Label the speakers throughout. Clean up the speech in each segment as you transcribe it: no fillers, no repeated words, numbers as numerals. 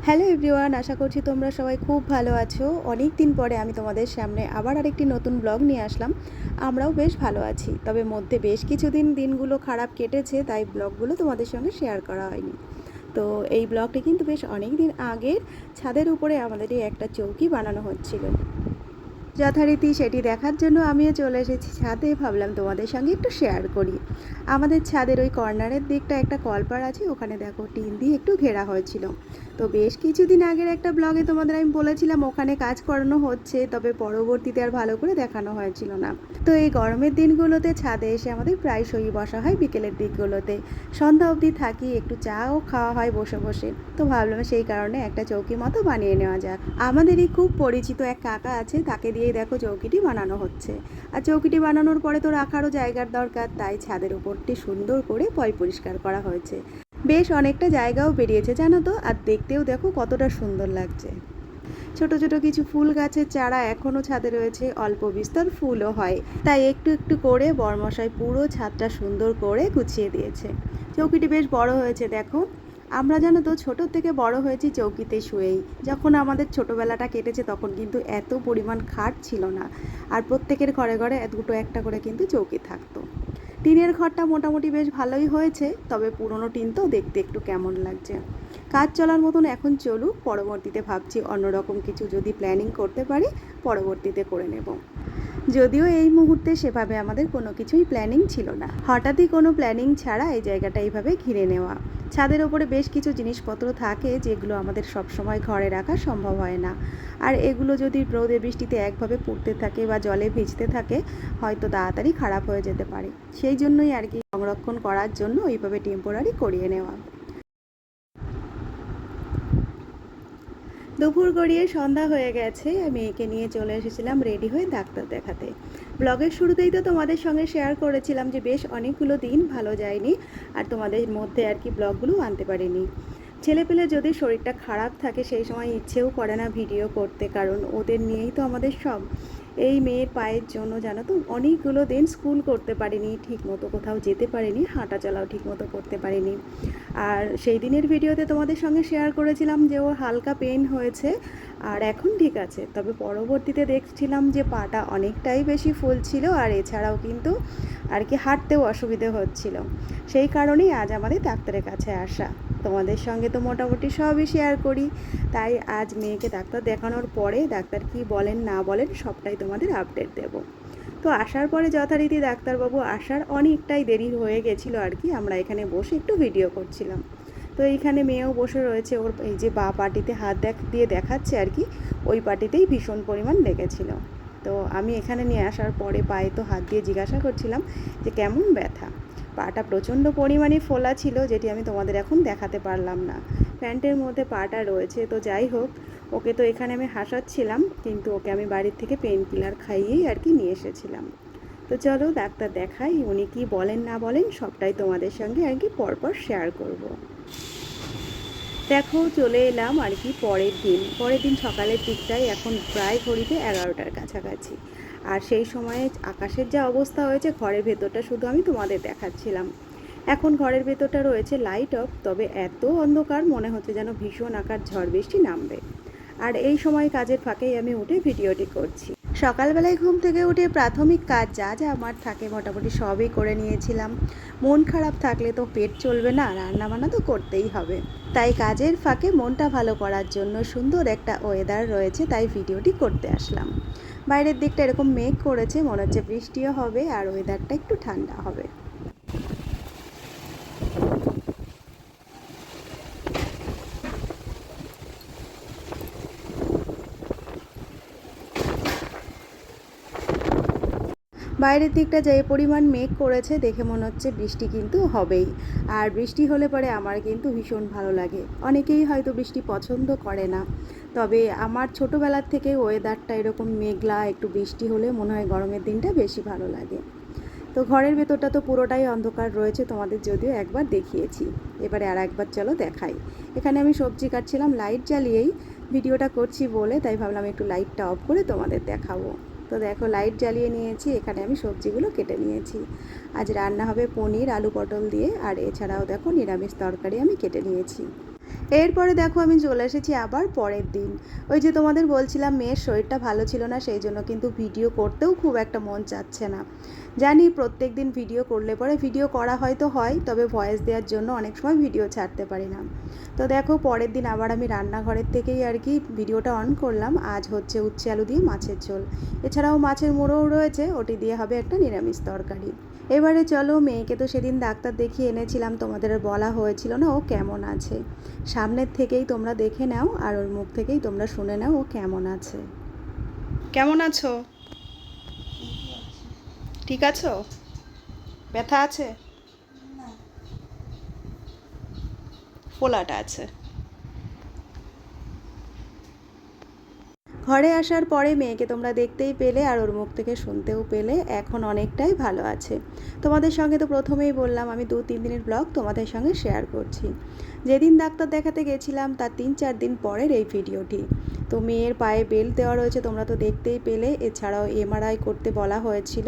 Speaker 1: Hello everyone, আশা করছি তোমরা সবাই খুব ভালো আছো। অনেক দিন পরে আমি তোমাদের সামনে আবার আরেকটি নতুন ব্লগ নিয়ে আসলাম। আমরাও বেশ ভালো আছি, তবে মধ্যে বেশ কিছুদিন দিনগুলো খারাপ কেটেছে, তাই ব্লগগুলো তোমাদের সঙ্গে শেয়ার করা হয়নি। তো এই ব্লগটি কিন্তু বেশ অনেক দিন আগের। ছাদের উপরে আমাদেরই একটা চৌকি বানানো হচ্ছিল, যথারীতি সেটি দেখার জন্য আমিও চলে এসেছি ছাদে। ভাবলাম তোমাদের সঙ্গে একটু শেয়ার করি। আমাদের ছাদের ওই কর্নারের দিকটা একটা কলপার আছে, ওখানে দেখো টিন দিয়ে একটু ঘেরা হয়েছিল। তো বেশ কিছুদিন আগের একটা ব্লগে তোমাদের আমি বলেছিলাম ওখানে কাজ করানো হচ্ছে, তবে পরবর্তীতে আর ভালো করে দেখানো হয়েছিল না। তো এই গরমের দিনগুলোতে ছাদে এসে আমাদের প্রায়শই বসা হয় বিকেলের দিকগুলোতে। সন্ধ্যা অবধি থাকি, একটু চাও খাওয়া হয় বসে বসে। তো ভাবলাম সেই কারণে একটা চৌকি মতো বানিয়ে নেওয়া যাক। আমাদেরই খুব পরিচিত এক কাকা আছে, তাকে দিয়েই দেখো চৌকিটি বানানো হচ্ছে। আর চৌকিটি বানানোর পরে তো রাখারও জায়গার দরকার, তাই ছাদের উপরটি সুন্দর করে পরিষ্কার করা হয়েছে। বেশ অনেকটা জায়গাও বেরিয়েছে জানো তো, আর দেখতেও দেখো কতটা সুন্দর লাগছে। ছোট ছোট কিছু ফুল গাছের চারা এখনও ছাদে রয়েছে, অল্প বিস্তর ফুলও হয়, তাই একটু একটু করে বরমশাই পুরো ছাদটা সুন্দর করে গুছিয়ে দিয়েছে। চৌকিটি বেশ বড় হয়েছে দেখো। আমরা জানো তো ছোটোর থেকে বড় হয়েছি চৌকিতে শুয়েই। যখন আমাদের ছোটোবেলাটা কেটেছে তখন কিন্তু এত পরিমাণ খাট ছিল না, আর প্রত্যেকের ঘরে ঘরে দুটো একটা করে কিন্তু চৌকি থাকতো। টিনের ঘরটা মোটামুটি বেশ ভালোই হয়েছে, তবে পুরনো টিন তো দেখতে একটু কেমন লাগছে। কাজ চলার মতন এখন চলুক, পরবর্তীতে ভাবছি অন্যরকম কিছু যদি প্ল্যানিং করতে পারি পরবর্তীতে করে নেব। যদিও এই মুহূর্তে সেভাবে আমাদের কোনো কিছুই প্ল্যানিং ছিল না, হঠাৎই কোনো প্ল্যানিং ছাড়া এই জায়গাটা এইভাবে ঘিরে নেওয়া। ছাদের ওপরে বেশ কিছু জিনিসপত্র থাকে যেগুলো আমাদের সবসময় ঘরে রাখা সম্ভব হয় না, আর এগুলো যদি রোদে বৃষ্টিতে একভাবে পুড়তে থাকে বা জলে ভিজতে থাকে হয়তো তাড়াতাড়ি খারাপ হয়ে যেতে পারে। সেই জন্যই আর কি সংরক্ষণ করার জন্য ওইভাবে টেম্পোরারি করিয়ে নেওয়া। দুপুর গড়িয়ে সন্ধ্যা হয়ে গেছে, মেয়েকে নিয়ে চলে এসেছিলাম রেডি হয়ে ডাক্তার দেখাতে। ব্লগের শুরুতেই তো তোমাদের সঙ্গে শেয়ার করেছিলাম যে বেশ অনেকগুলো দিন ভালো যায়নি, আর তোমাদের মধ্যে আর কি ব্লগগুলো আনতে পারিনি। ছেলেপেলে যদি শরীরটা খারাপ থাকে সেই সময় ইচ্ছেও করে না ভিডিও করতে, কারণ ওদের নিয়েই তো আমাদের সব। এই মেয়ের পায়ের জন্য জানো তো অনেকগুলো দিন স্কুল করতে পারিনি, ঠিক মতো কোথাও যেতে পারিনি, হাঁটা চলাও ঠিক মতো করতে পারিনি। আর সেই দিনের ভিডিওতে তোমাদের সঙ্গে শেয়ার করেছিলাম যে ওর হালকা পেন হয়েছে, আর এখন ঠিক আছে, তবে পরবর্তীতে দেখছিলাম যে পাটা অনেকটাই বেশি ফুলছিল, আর এছাড়াও কিন্তু আর কি হাঁটতেও অসুবিধে হচ্ছিল। সেই কারণেই আজ আমাদের ডাক্তারের কাছে আসা। তোমাদের সঙ্গে তো মোটামুটি সবই শেয়ার করি, তাই আজ মেয়েকে ডাক্তার দেখানোর পরে ডাক্তার কি বলেন না বলেন সবটাই তোমাদের আপডেট দেব। তো আসার পরে যথারীতি ডাক্তারবাবু আসার অনেকটাই দেরি হয়ে গেছিলো আর কি, আমরা এখানে বসে একটু ভিডিও করছিলাম। তো এইখানে মেয়েও বসে রয়েছে, ওর এই যে বা পাটিতে হাত দিয়ে দেখাচ্ছে আর কি, ওই পাটিতেই ভীষণ পরিমাণ লেগেছিল। তো আমি এখানে নিয়ে আসার পরে পায়ে তো হাত দিয়ে জিজ্ঞাসা করছিলাম যে কেমন ব্যথা। পাটা প্রচণ্ড পরিমাণে ফোলা ছিল, যেটি আমি তোমাদের এখন দেখাতে পারলাম না। প্যান্টের মধ্যে পাটা রয়েছে। তো যাই হোক, ওকে তো এখানে আমি হাসাচ্ছিলাম, কিন্তু ওকে আমি বাড়ির থেকে পেন কিলার খাইয়েই আর কি নিয়ে এসেছিলাম। তো চলো ডাক্তার দেখাই, উনি কি বলেন না বলেন সবটাই তোমাদের সঙ্গে আর কি পরপর শেয়ার করব। দেখো চলে এলাম আর কি পরের দিন সকালের দিকটাই, এখন প্রায় ঘড়িতে 11টার কাছাকাছি। আর সেই সময়ে আকাশের যা অবস্থা হয়েছে, ঘরের ভেতরটা শুধু আমি তোমাদের দেখাচ্ছিলাম। এখন ঘরের ভেতরটা রয়েছে লাইট অফ, তবে এত অন্ধকার মনে হচ্ছে যেন ভীষণ আকার ঝড় বৃষ্টি নামবে। আর এই সময় কাজের ফাঁকেই আমি উঠে ভিডিওটি করছি। সকালবেলায় ঘুম থেকে উঠে প্রাথমিক কাজ যা যা আমার থাকে মোটামুটি সবই করে নিয়েছিলাম। মন খারাপ থাকলে তো পেট চলবে না, রান্নাবান্না তো করতেই হবে। তাই কাজের ফাঁকে মনটা ভালো করার জন্য সুন্দর একটা ওয়েদার রয়েছে, তাই ভিডিওটি করতে আসলাম। বাইরের দিকটা এরকম মেঘ করেছে, মনে হচ্ছে বৃষ্টিও হবে আর ওয়েদারটা একটু ঠান্ডা হবে। বাইরের দিকটা যে পরিমাণ মেঘ করেছে দেখে মনে হচ্ছে বৃষ্টি কিন্তু হবেই। আর বৃষ্টি হলে পরে আমার কিন্তু ভীষণ ভালো লাগে। অনেকেই হয়তো বৃষ্টি পছন্দ করে না, তবে আমার ছোটোবেলার থেকে ওয়েদারটা এরকম মেঘলা একটু বৃষ্টি হলে মনে হয় গরমের দিনটা বেশি ভালো লাগে। তো ঘরের ভেতরটা তো পুরোটাই অন্ধকার রয়েছে, তোমাদের যদিও একবার দেখিয়েছি, এবারে আর একবার চলো দেখাই। এখানে আমি সবজি কাটছিলাম লাইট জ্বালিয়েই, ভিডিওটা করছি বলে তাই ভাবলাম একটু লাইটটা অফ করে তোমাদের দেখাবো। তো দেখো লাইট জ্বালিয়ে নিয়েছি, এখানে আমি সবজিগুলো কেটে নিয়েছি। আজ রান্না হবে পনির আলু পটল দিয়ে, আর এছাড়াও দেখো নিরামিষ তরকারি আমি কেটে নিয়েছি। এরপরে দেখো আমি চলে এসেছি আবার পরের দিন। ওই যে তোমাদের বলছিলাম মেয়ের শরীরটা ভালো ছিল না, সেই জন্য কিন্তু ভিডিও করতেও খুব একটা মন চাচ্ছে না। জানি প্রত্যেক দিন ভিডিও করলে পরে ভিডিও করা হয়তো হয়, তবে ভয়েস দেওয়ার জন্য অনেক সময় ভিডিও ছাড়তে পারি না। তো দেখো পরের দিন আবার আমি রান্নাঘরের থেকেই আর কি ভিডিওটা অন করলাম। আজ হচ্ছে উচ্ছে আলু দিয়ে মাছের ঝোল, এছাড়াও মাছের মোড়ও রয়েছে, ওটি দিয়ে হবে একটা নিরামিষ তরকারি। এবারে চলো, মেয়েকে তো সেদিন ডাক্তার দেখিয়ে এনেছিলাম, তোমাদের আর বলা হয়েছিল না ও কেমন আছে। সামনের থেকেই তোমরা দেখে নাও আর ওর মুখ থেকেই তোমরা শুনে নাও ও কেমন আছে। কেমন আছো? ঠিক আছো? ব্যথা আছে? ফোলাটা আছে। ঘরে আসার পরে মেয়েকে তোমরা দেখতেই পেলে আর ওর মুখ থেকে শুনতেও পেলে এখন অনেকটাই ভালো আছে। তোমাদের সঙ্গে তো প্রথমেই বললাম আমি 2-3 দিনের ব্লগ তোমাদের সঙ্গে শেয়ার করছি। যেদিন ডাক্তার দেখাতে গেছিলাম তার 3-4 দিন পরের এই ভিডিওটি। তো মেয়ের পায়ে বেল্ট দেওয়া রয়েছে, তোমরা তো দেখতেই পেলে। এছাড়াও এমআরআই করতে বলা হয়েছিল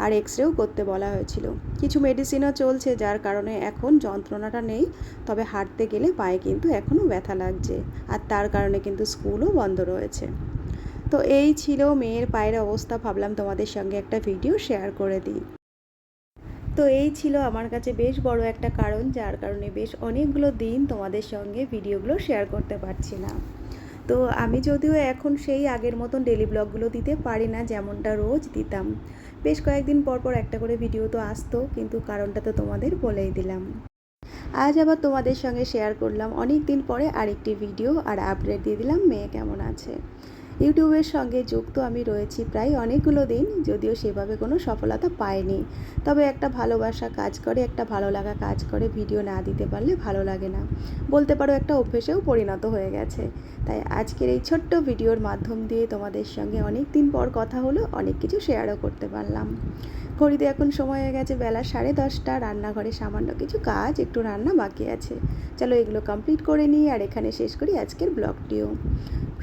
Speaker 1: আর এক্সরেও করতে বলা হয়েছিল। কিছু মেডিসিনও চলছে, যার কারণে এখন যন্ত্রণাটা নেই, তবে হাঁটতে গেলে পায়ে কিন্তু এখনও ব্যথা লাগছে, আর তার কারণে কিন্তু স্কুলও বন্ধ রয়েছে। তো এই ছিল মেয়ের পায়ের অবস্থা, ভাবলাম তোমাদের সঙ্গে একটা ভিডিও শেয়ার করে দিই। তো এই ছিল আমার কাছে বেশ বড় একটা কারণ, যার কারণে বেশ অনেকগুলো দিন তোমাদের সঙ্গে ভিডিওগুলো শেয়ার করতে পারছি না। তো আমি যদিও এখন সেই আগের মতন ডেলি ব্লগগুলো দিতে পারি না যেমনটা রোজ দিতাম। বেশ কয়েকদিন পর পর একটা করে ভিডিও তো আসতো, কিন্তু কারণটা তো তোমাদের বলেই দিলাম। আজ আবার তোমাদের সঙ্গে শেয়ার করলাম অনেক দিন পরে আরেকটি ভিডিও, আর আপডেট দিয়ে দিলাম মেয়ে কেমন আছে। ইউটিউবের সঙ্গে যুক্ত আমি রয়েছি প্রায় অনেকগুলো দিন, যদিও সেভাবে কোনো সফলতা পাইনি। তবে একটা ভালোবাসা কাজ করে, একটা ভালো লাগা কাজ করে, ভিডিও না দিতে পারলে ভালো লাগে না। বলতে পারো একটা অভ্যেসেও পরিণত হয়ে গেছে। তাই আজকের এই ছোট্ট ভিডিওর মাধ্যম দিয়ে তোমাদের সঙ্গে অনেক দিন পর কথা হলো, অনেক কিছু শেয়ারও করতে পারলাম। ঘড়িতে এখন সময় হয়ে গেছে বেলা 10:30। রান্নাঘরে সামান্য কিছু কাজ, একটু রান্না বাকি আছে। চলো এগুলো কমপ্লিট করে নিই আর এখানে শেষ করি আজকের ব্লগটিও।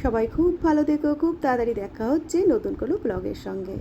Speaker 1: সবাই খুব ভালো থেকো, খুব তাড়াতাড়ি দেখা হচ্ছে নতুন কোনো ব্লগের সঙ্গে।